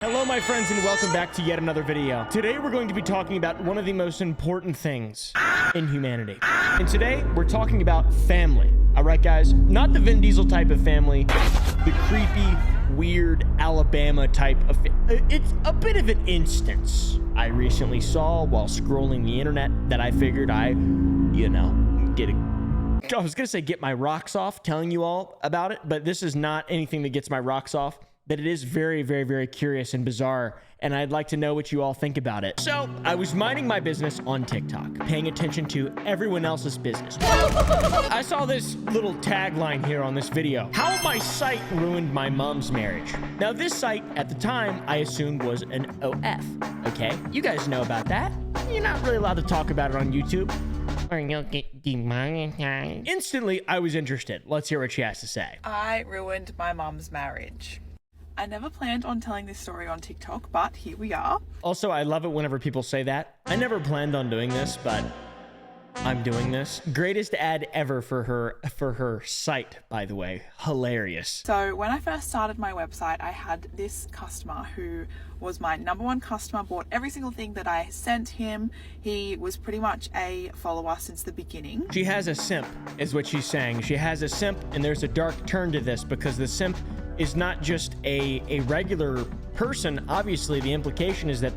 Hello my friends and welcome back to yet another video. Today we're going to be talking about one of the most important things in humanity. And today we're talking about family. Alright guys, not the Vin Diesel type of family, the creepy, weird Alabama type of it's a bit of an instance I recently saw while scrolling the internet that I figured I was gonna say get my rocks off telling you all about it, but this is not anything that gets my rocks off. But it is very, very, very curious and bizarre, and I'd like to know what you all think about it. So, I was minding my business on TikTok, paying attention to everyone else's business. I saw this little tagline here on this video. How my site ruined my mom's marriage. Now, this site, at the time, I assumed was an OF, okay? You guys know about that. You're not really allowed to talk about it on YouTube, or you'll get demonetized. Instantly, I was interested. Let's hear what she has to say. I ruined my mom's marriage. I never planned on telling this story on TikTok, but here we are. Also, I love it whenever people say that. I never planned on doing this, but I'm doing this. Greatest ad ever for her site, by the way. Hilarious. So when I first started my website, I had this customer who was my #1 customer, bought every single thing that I sent him. He was pretty much a follower since the beginning. She has a simp, is what she's saying. She has a simp, and there's a dark turn to this because the simp is not just a regular person. Obviously, the implication is that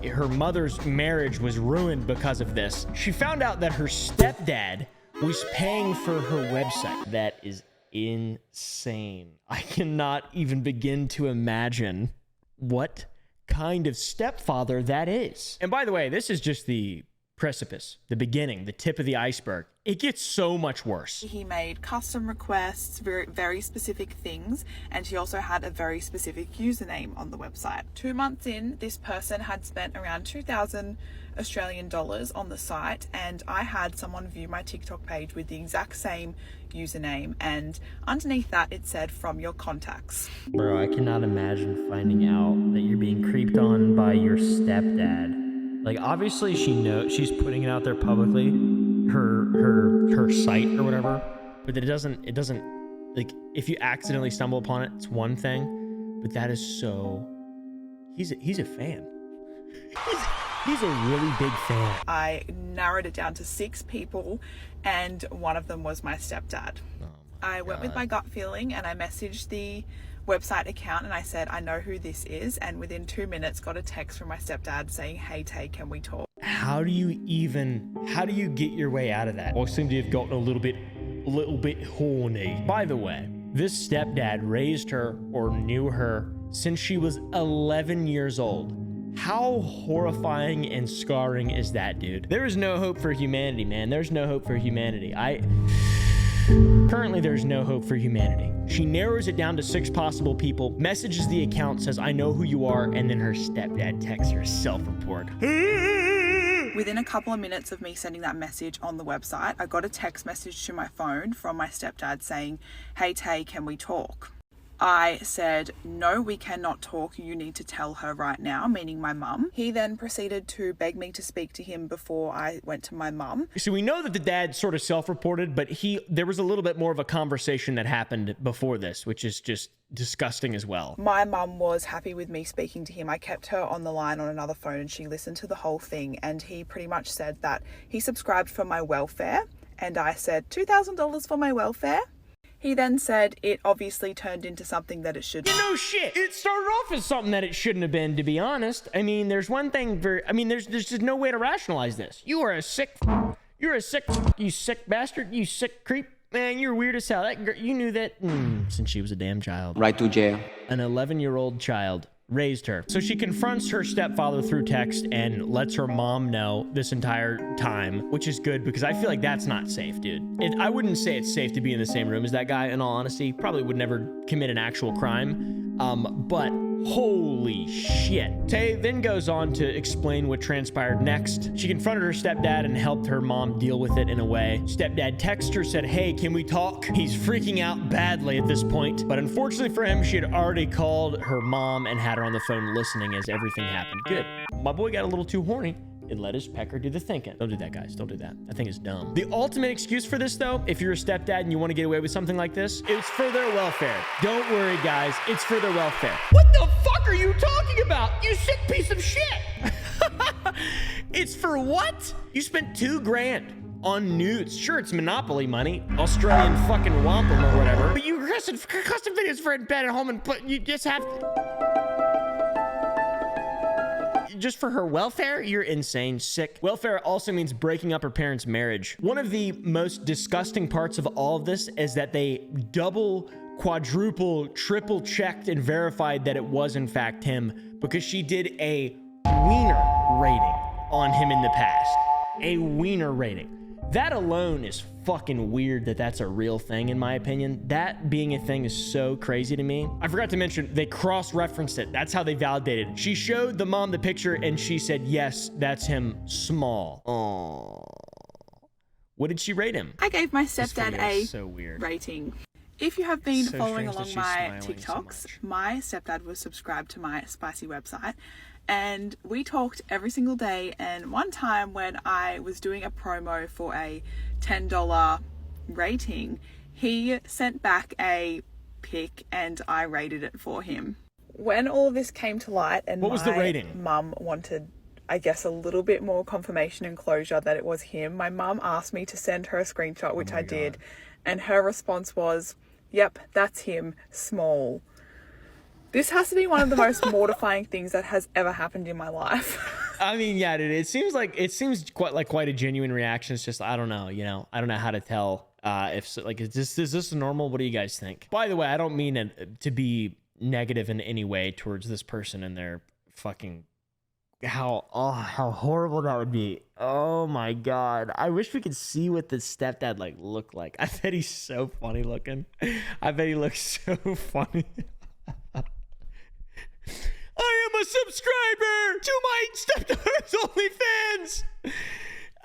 her mother's marriage was ruined because of this. She found out that her stepdad was paying for her website. That is insane. I cannot even begin to imagine what kind of stepfather that is. And by the way, this is just the precipice, the beginning, the tip of the iceberg. It gets so much worse. He made custom requests, very specific things, and he also had a very specific username on the website. 2 months in, this person had spent around 2,000 Australian dollars on the site, and I had someone view my TikTok page with the exact same username, and underneath that it said from your contacts. Bro, I cannot imagine finding out that you're being creeped on by your stepdad. Like, obviously she's putting it out there publicly, her site or whatever, but it doesn't, like, if you accidentally stumble upon it, it's one thing, but that is so, he's a fan. He's a really big fan. I narrowed it down to 6 people, and one of them was my stepdad. Oh, I went with my gut feeling, and I messaged the website account and I said, I know who this is, and within 2 minutes got a text from my stepdad saying, hey Tay, can we talk? How do you get your way out of that? Well, it seemed to have gotten a little bit horny. By the way, this stepdad raised her or knew her since she was 11 years old. How horrifying and scarring is that, dude? There is no hope for humanity, man. There's no hope for humanity. Currently, there's no hope for humanity. She narrows it down to 6 possible people, messages the account, says, I know who you are, and then her stepdad texts her self-report. Within a couple of minutes of me sending that message on the website, I got a text message to my phone from my stepdad saying, hey Tay, can we talk? I said, no, we cannot talk. You need to tell her right now, meaning my mum. He then proceeded to beg me to speak to him before I went to my mum. So we know that the dad sort of self-reported, but there was a little bit more of a conversation that happened before this, which is just disgusting as well. My mum was happy with me speaking to him. I kept her on the line on another phone and she listened to the whole thing, and he pretty much said that he subscribed for my welfare, and I said, $2,000 for my welfare? He then said it obviously turned into something that it shouldn't. No shit. It started off as something that it shouldn't have been, to be honest. I mean, there's one thing there's just no way to rationalize this. You sick bastard, you sick creep. Man, you're weird as hell. That girl, you knew that since she was a damn child. Right to jail. An 11-year-old child raised her. So she confronts her stepfather through text and lets her mom know this entire time, which is good because I feel like that's not safe, dude. I wouldn't say it's safe to be in the same room as that guy, in all honesty. Probably would never commit an actual crime, but holy shit. Tay then goes on to explain what transpired next. She confronted her stepdad and helped her mom deal with it in a way. Stepdad texted her, said, hey, can we talk? He's freaking out badly at this point, but unfortunately for him, she had already called her mom and had her on the phone listening as everything happened. Good. My boy got a little too horny. and let his pecker do the thinking. Don't do that, guys. Don't do that. That thing is dumb. The ultimate excuse for this, though, if you're a stepdad and you want to get away with something like this, it's for their welfare. Don't worry, guys. It's for their welfare. What the fuck are you talking about? You sick piece of shit. It's for what? You spent $2,000 on nudes. Sure, it's Monopoly money, Australian fucking wampum or whatever, but you requested custom videos for in bed at home, and but you just have just for her welfare. You're insane, sick. Welfare also means breaking up her parents' marriage. One of the most disgusting parts of all of this is that they double, quadruple, triple checked and verified that it was in fact him, because she did a wiener rating on him in the past. A wiener rating. That alone is fucking weird that that's a real thing, in my opinion. That being a thing is so crazy to me. I forgot to mention, they cross-referenced it. That's how they validated it. She showed the mom the picture and she said, yes, that's him, small. Oh. What did she rate him? I gave my stepdad a so weird rating. If you have been So following strange that along she's my smiling so TikToks, much. my stepdad was subscribed to my spicy website, and we talked every single day. And one time when I was doing a promo for a $10 rating, he sent back a pic and I rated it for him. When all of this came to light and What was the rating? mum wanted, I guess, a little bit more confirmation and closure that it was him, my mum asked me to send her a screenshot, which I did, and her response was, yep, that's him, small. This has to be one of the most mortifying things that has ever happened in my life. I mean, yeah, dude, it seems quite a genuine reaction. It's just, I don't know, I don't know how to tell if like, is this normal? What do you guys think? By the way, I don't mean it to be negative in any way towards this person and their fucking how horrible that would be. Oh my God. I wish we could see what the stepdad like looked like. I bet he's so funny looking. I bet he looks so funny. I am a subscriber to my stepdaughter's OnlyFans.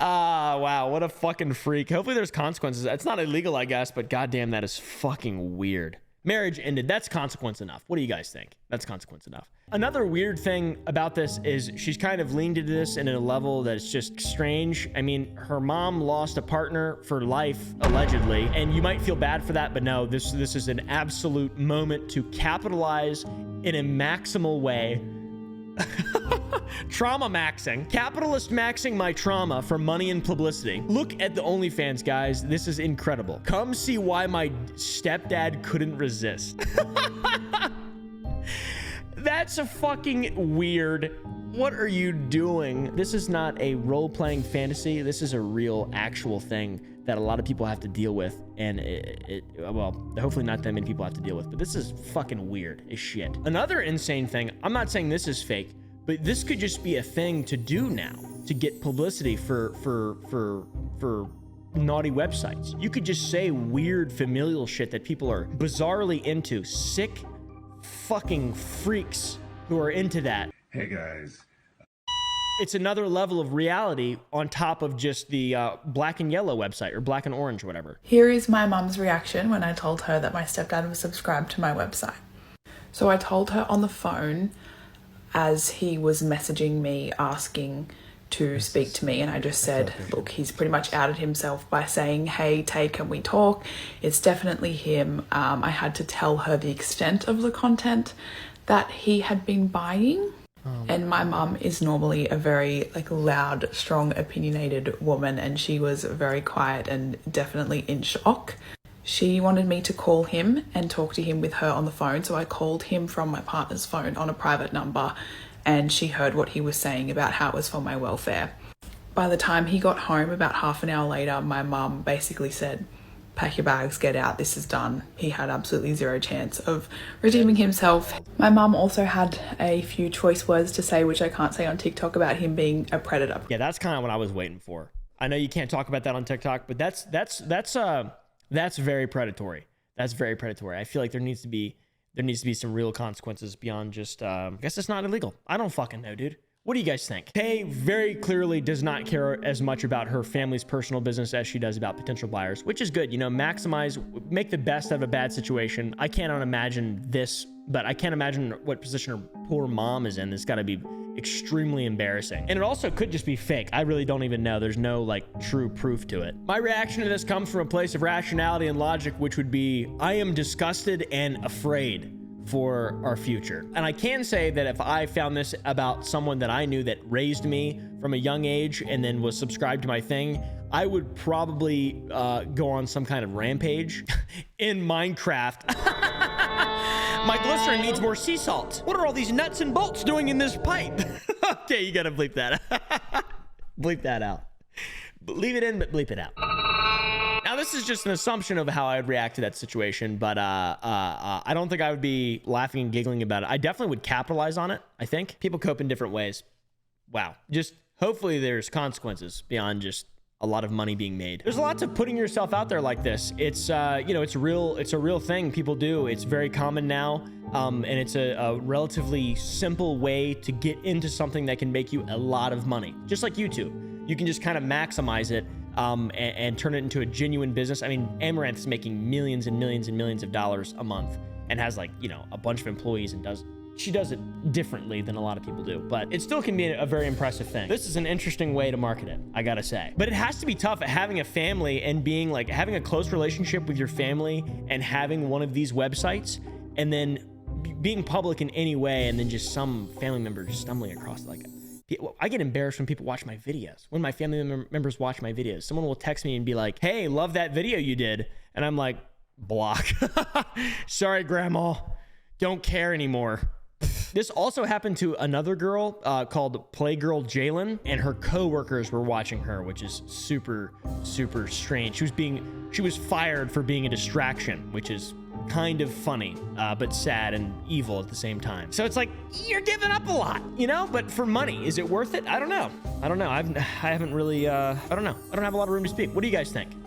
Wow, what a fucking freak. Hopefully there's consequences. It's not illegal, I guess, but goddamn, that is fucking weird. Marriage ended. That's consequence enough. What do you guys think? That's consequence enough. Another weird thing about this is she's kind of leaned into this in a level that is just strange. I mean, her mom lost a partner for life, allegedly, and you might feel bad for that, but no, this is an absolute moment to capitalize in a maximal way. Trauma maxing. Capitalist maxing my trauma for money and publicity. Look at the OnlyFans, guys. This is incredible. Come see why my stepdad couldn't resist. That's a fucking weird. What are you doing? This is not a role-playing fantasy. This is a real, actual thing that a lot of people have to deal with. And well, hopefully not that many people have to deal with, but this is fucking weird as shit. Another insane thing, I'm not saying this is fake, but this could just be a thing to do now to get publicity for naughty websites. You could just say weird familial shit that people are bizarrely into. Sick fucking freaks who are into that. Hey guys. It's another level of reality on top of just the black and yellow website or black and orange, whatever. Here is my mum's reaction when I told her that my stepdad was subscribed to my website. So I told her on the phone as he was messaging me asking to speak to me, and I just said, look, he's pretty much outed himself by saying, hey, Tay, can we talk? It's definitely him. I had to tell her the extent of the content that he had been buying. And my mum is normally a very loud, strong, opinionated woman, and she was very quiet and definitely in shock. She wanted me to call him and talk to him with her on the phone, so I called him from my partner's phone on a private number, and she heard what he was saying about how it was for my welfare. By the time he got home, about half an hour later, my mum basically said, pack your bags, get out, this is done. He had absolutely zero chance of redeeming himself. My mum also had a few choice words to say, which I can't say on TikTok, about him being a predator. Yeah, that's kind of what I was waiting for. I know you can't talk about that on TikTok, but that's very predatory. That's very predatory. I feel like there needs to be some real consequences beyond just I guess it's not illegal. I don't fucking know, dude. What do you guys think? Kay very clearly does not care as much about her family's personal business as she does about potential buyers, which is good. Make the best out of a bad situation. I cannot imagine this, but I can't imagine what position her poor mom is in. It's got to be extremely embarrassing. And it also could just be fake. I really don't even know. There's no like true proof to it. My reaction to this comes from a place of rationality and logic, which would be, I am disgusted and afraid for our future. And I can say that if I found this about someone that I knew that raised me from a young age and then was subscribed to my thing, I would probably go on some kind of rampage in Minecraft. My glycerin needs more sea salt. What are all these nuts and bolts doing in this pipe? Okay, you gotta bleep that out. Bleep that out. Leave it in, but bleep it out. Now, this is just an assumption of how I would react to that situation, but I don't think I would be laughing and giggling about it. I definitely would capitalize on it, I think. People cope in different ways. Wow. Just hopefully there's consequences beyond just a lot of money being made. There's a lot to putting yourself out there like this. It's, you know, it's a real thing people do. It's very common now. And it's a relatively simple way to get into something that can make you a lot of money. Just like YouTube. You can just kind of maximize it and turn it into a genuine business. I mean, Amaranth's making millions and millions and millions of dollars a month and has like, you know, a bunch of employees and she does it differently than a lot of people do, but it still can be a very impressive thing. This is an interesting way to market it, I gotta say. But it has to be tough at having a family and being like, having a close relationship with your family and having one of these websites and then being public in any way and then just some family member just stumbling across like it. I get embarrassed when people watch my videos. When my family members watch my videos, someone will text me and be like, hey, love that video you did. And I'm like, block. Sorry, grandma. Don't care anymore. This also happened to another girl called Playgirl Jalen, and her coworkers were watching her, which is super, super strange. She was fired for being a distraction, which is kind of funny, but sad and evil at the same time. So it's like, you're giving up a lot, you know, but for money, is it worth it? I don't know. I haven't really, I don't know. I don't have a lot of room to speak. What do you guys think?